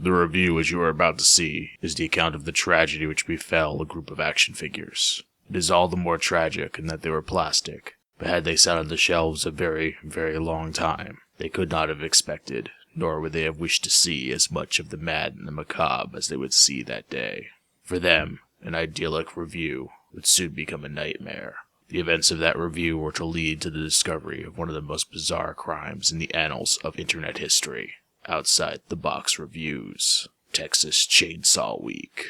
The review, as you are about to see, is the account of the tragedy which befell a group of action figures. It is all the more tragic in that they were plastic, but had they sat on the shelves a very, very long time, they could not have expected, nor would they have wished to see as much of the mad and the macabre as they would see that day. For them, an idyllic review would soon become a nightmare. The events of that review were to lead to the discovery of one of the most bizarre crimes in the annals of internet history. Outside the Box Reviews, Texas Chain Saw Week.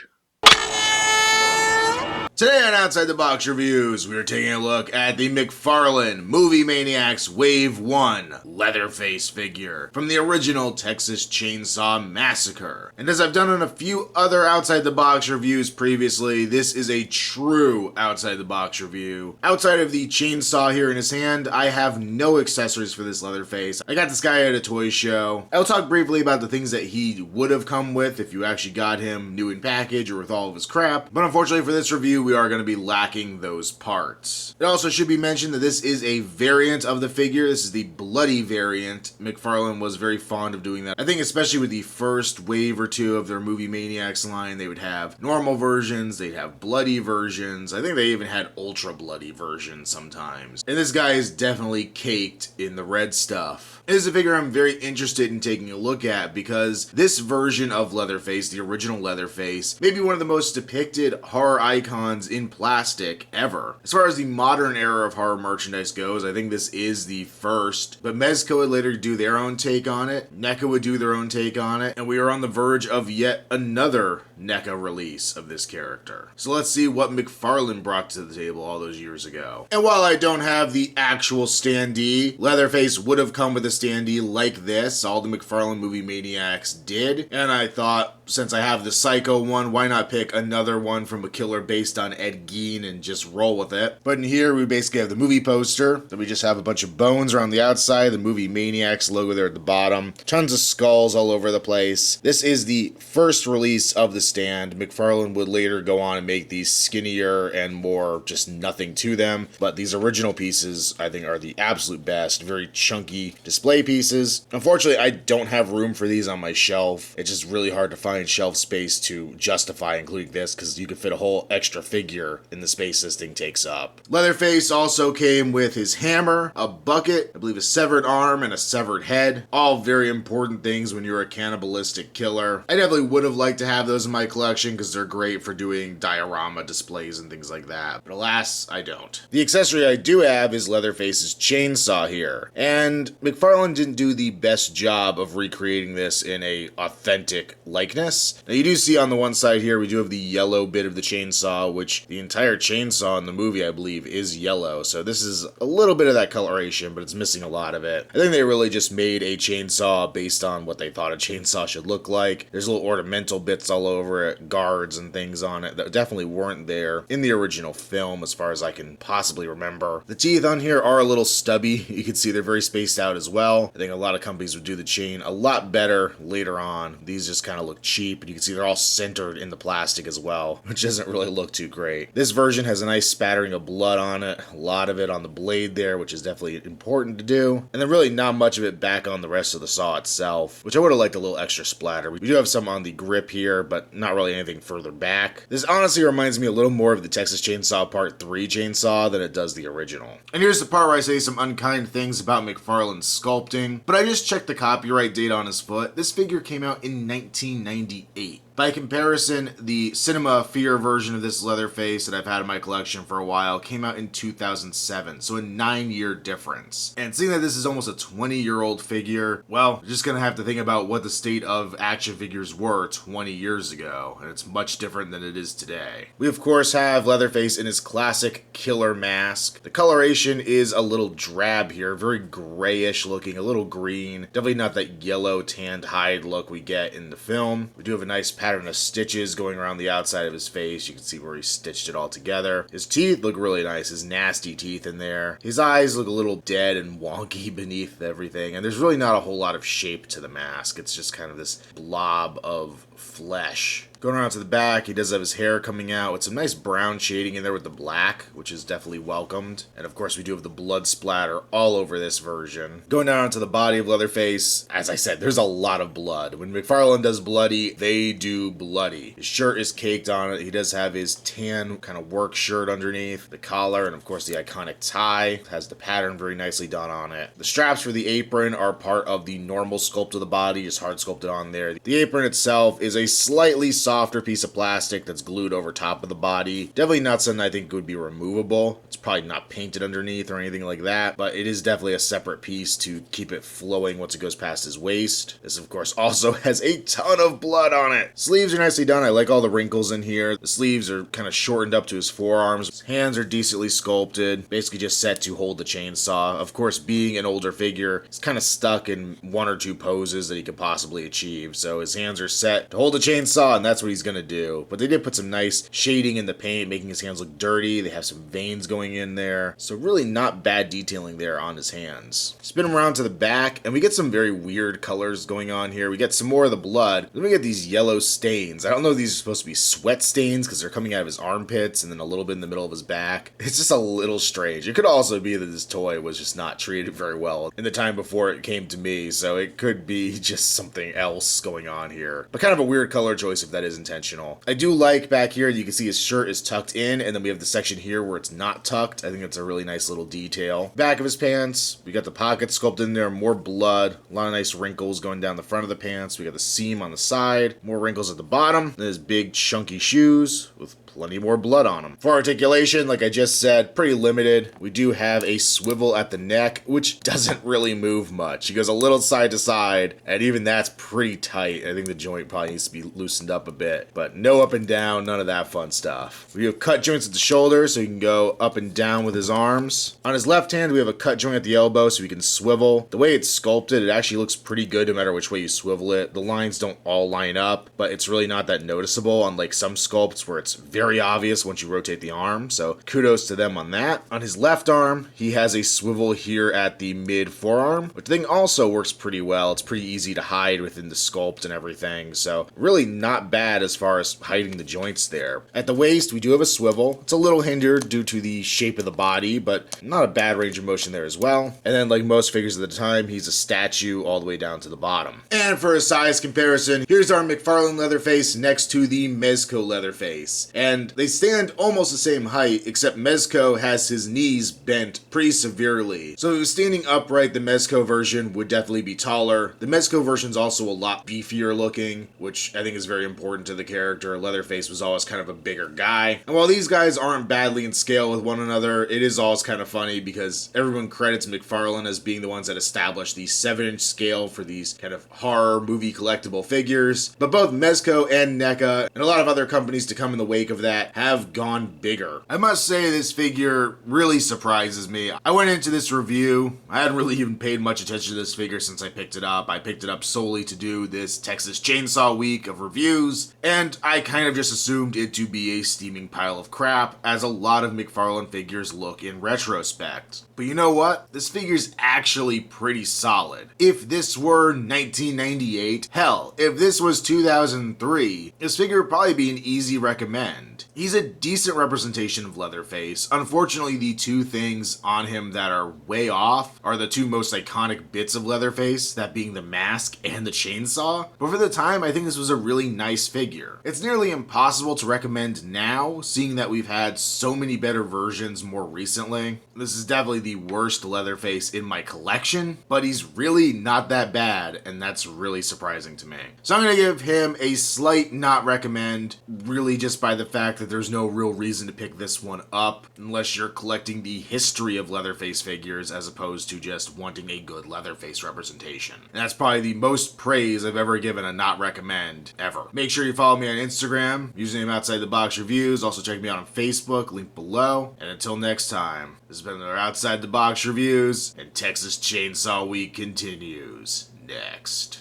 Today on Outside the Box Reviews, we are taking a look at the McFarlane Movie Maniacs Wave 1 Leatherface figure from the original Texas Chain Saw Massacre. And as I've done on a few other Outside the Box reviews previously, this is a true Outside the Box review. Outside of the chainsaw here in his hand, I have no accessories for this Leatherface. I got this guy at a toy show. I'll talk briefly about the things that he would have come with if you actually got him new in package or with all of his crap, but unfortunately for this review, we are going to be lacking those parts. It also should be mentioned that this is a variant of the figure. This is the bloody variant. McFarlane was very fond of doing that. I think especially with the first wave or two of their Movie Maniacs line, they would have normal versions, they'd have bloody versions. I think they even had ultra bloody versions sometimes. And this guy is definitely caked in the red stuff. It is a figure I'm very interested in taking a look at because this version of Leatherface, the original Leatherface, may be one of the most depicted horror icons in plastic ever. As far as the modern era of horror merchandise goes, I think this is the first, but Mezco would later do their own take on it, NECA would do their own take on it, and we are on the verge of yet another NECA release of this character. So let's see what McFarlane brought to the table all those years ago. And while I don't have the actual standee, Leatherface would have come with a standee like this. All the McFarlane Movie Maniacs did, and I thought, since I have the Psycho one, why not pick another one from a killer based on Ed Gein and just roll with it. But in here, we basically have the movie poster. Then we just have a bunch of bones around the outside, the Movie Maniacs logo there at the bottom. Tons of skulls all over the place. This is the first release of the stand. McFarlane would later go on and make these skinnier and more just nothing to them. But these original pieces, I think, are the absolute best. Very chunky display pieces. Unfortunately, I don't have room for these on my shelf. It's just really hard to find shelf space to justify including this because you could fit a whole extra figure in the space this thing takes up. Leatherface also came with his hammer, a bucket, I believe a severed arm, and a severed head. All very important things when you're a cannibalistic killer. I definitely would have liked to have those in my collection because they're great for doing diorama displays and things like that. But alas, I don't. The accessory I do have is Leatherface's chainsaw here. And McFarlane didn't do the best job of recreating this in a authentic likeness. Now you do see on the one side here, we do have the yellow bit of the chainsaw, which the entire chainsaw in the movie, I believe, is yellow. So this is a little bit of that coloration, but it's missing a lot of it. I think they really just made a chainsaw based on what they thought a chainsaw should look like. There's little ornamental bits all over it, guards and things on it that definitely weren't there in the original film as far as I can possibly remember. The teeth on here are a little stubby. You can see they're very spaced out as well. I think a lot of companies would do the chain a lot better later on. These just kind of look cheap, and you can see they're all centered in the plastic as well, which doesn't really look too great. This version has a nice spattering of blood on it, a lot of it on the blade there, which is definitely important to do, and then really not much of it back on the rest of the saw itself, which I would have liked a little extra splatter. We do have some on the grip here, but not really anything further back. This honestly reminds me a little more of the Texas Chainsaw Part 3 chainsaw than it does the original. And here's the part where I say some unkind things about McFarlane's sculpting, but I just checked the copyright date on his foot. This figure came out in 1998. By comparison, the Cinema Fear version of this Leatherface that I've had in my collection for a while came out in 2007, so a 9-year difference. And seeing that this is almost a 20-year-old figure, well, you're just gonna have to think about what the state of action figures were 20 years ago, and it's much different than it is today. We of course have Leatherface in his classic killer mask. The coloration is a little drab here, very grayish looking, a little green, definitely not that yellow tanned hide look we get in the film. We do have a nice pattern of stitches going around the outside of his face. You can see where he stitched it all together. His teeth look really nice, his nasty teeth in there. His eyes look a little dead and wonky beneath everything, and there's really not a whole lot of shape to the mask. It's just kind of this blob of flesh. Going around to the back, he does have his hair coming out with some nice brown shading in there with the black, which is definitely welcomed. And of course, we do have the blood splatter all over this version. Going down onto the body of Leatherface, as I said, there's a lot of blood. When McFarlane does bloody, they do bloody. His shirt is caked on it. He does have his tan kind of work shirt underneath, the collar, and of course the iconic tie. It has the pattern very nicely done on it. The straps for the apron are part of the normal sculpt of the body, just hard sculpted on there. The apron itself is a slightly softer piece of plastic that's glued over top of the body. Definitely not something I think would be removable. It's probably not painted underneath or anything like that, but it is definitely a separate piece to keep it flowing once it goes past his waist. This of course also has a ton of blood on it. Sleeves are nicely done. I like all the wrinkles in here. The sleeves are kind of shortened up to his forearms. His hands are decently sculpted, basically just set to hold the chainsaw. Of course, being an older figure, he's kind of stuck in one or two poses that he could possibly achieve. So his hands are set to hold the chainsaw, and that's what he's gonna do. But they did put some nice shading in the paint, making his hands look dirty. They have some veins going in there. So really not bad detailing there on his hands. Spin him around to the back, and we get some very weird colors going on here. We get some more of the blood. Then we get these yellow stains. I don't know if these are supposed to be sweat stains because they're coming out of his armpits and then a little bit in the middle of his back. It's just a little strange. It could also be that this toy was just not treated very well in the time before it came to me, so it could be just something else going on here. But kind of a weird color choice if that is intentional. I do like back here, you can see his shirt is tucked in, and then we have the section here where it's not tucked. I think it's a really nice little detail. Back of his pants, we got the pocket sculpted in there, more blood, a lot of nice wrinkles going down the front of the pants. We got the seam on the side, more wrinkles at the bottom, and his big chunky shoes with plenty more blood on them. For articulation, like I just said, pretty limited. We do have a swivel at the neck, which doesn't really move much. He goes a little side to side, and even that's pretty tight. I think the joint probably needs to be loosened up a bit, but no up and down, none of that fun stuff. We have cut joints at the shoulder, so he can go up and down with his arms. On his left hand, we have a cut joint at the elbow, so he can swivel. The way it's sculpted, it actually looks pretty good no matter which way you swivel it. The lines don't all line up, but it's really not that noticeable, unlike some sculpts where it's very obvious once you rotate the arm, so kudos to them on that. On his left arm, he has a swivel here at the mid forearm, which I think also works pretty well. It's pretty easy to hide within the sculpt and everything, so really not bad as far as hiding the joints there. At the waist, we do have a swivel. It's a little hindered due to the shape of the body, but not a bad range of motion there as well. And then like most figures at the time, he's a statue all the way down to the bottom. And for a size comparison, here's our McFarlane Leatherface next to the Mezco Leatherface. And they stand almost the same height, except Mezco has his knees bent pretty severely. So if he was standing upright, the Mezco version would definitely be taller. The Mezco version's also a lot beefier looking, which I think is very important to the character. Leatherface was always kind of a bigger guy. And while these guys aren't badly in scale with one another, it is always kind of funny because everyone credits McFarlane as being the ones that established the 7-inch scale for these kind of horror movie collectible figures. But both Mezco and NECA, and a lot of other companies to come in the wake of that, have gone bigger. I must say this figure really surprises me. I went into this review, I hadn't really even paid much attention to this figure since I picked it up. I picked it up solely to do this Texas Chainsaw week of reviews, and I kind of just assumed it to be a steaming pile of crap, as a lot of McFarlane figures look in retrospect. But you know what? This figure's actually pretty solid. If this were 1998, hell, if this was 2003, this figure would probably be an easy recommend. He's a decent representation of Leatherface. Unfortunately, the two things on him that are way off are the two most iconic bits of Leatherface, that being the mask and the chainsaw. But for the time, I think this was a really nice figure. It's nearly impossible to recommend now, seeing that we've had so many better versions more recently. This is definitely the worst Leatherface in my collection, but he's really not that bad, and that's really surprising to me. So I'm going to give him a slight not recommend, really just by the fact that there's no real reason to pick this one up unless you're collecting the history of Leatherface figures as opposed to just wanting a good Leatherface representation. And that's probably the most praise I've ever given a not recommend ever. Make sure you follow me on Instagram, username Outside the Box Reviews. Also check me out on Facebook, link below. And until next time, this has been another Outside the Box Reviews, and Texas Chainsaw Week continues next.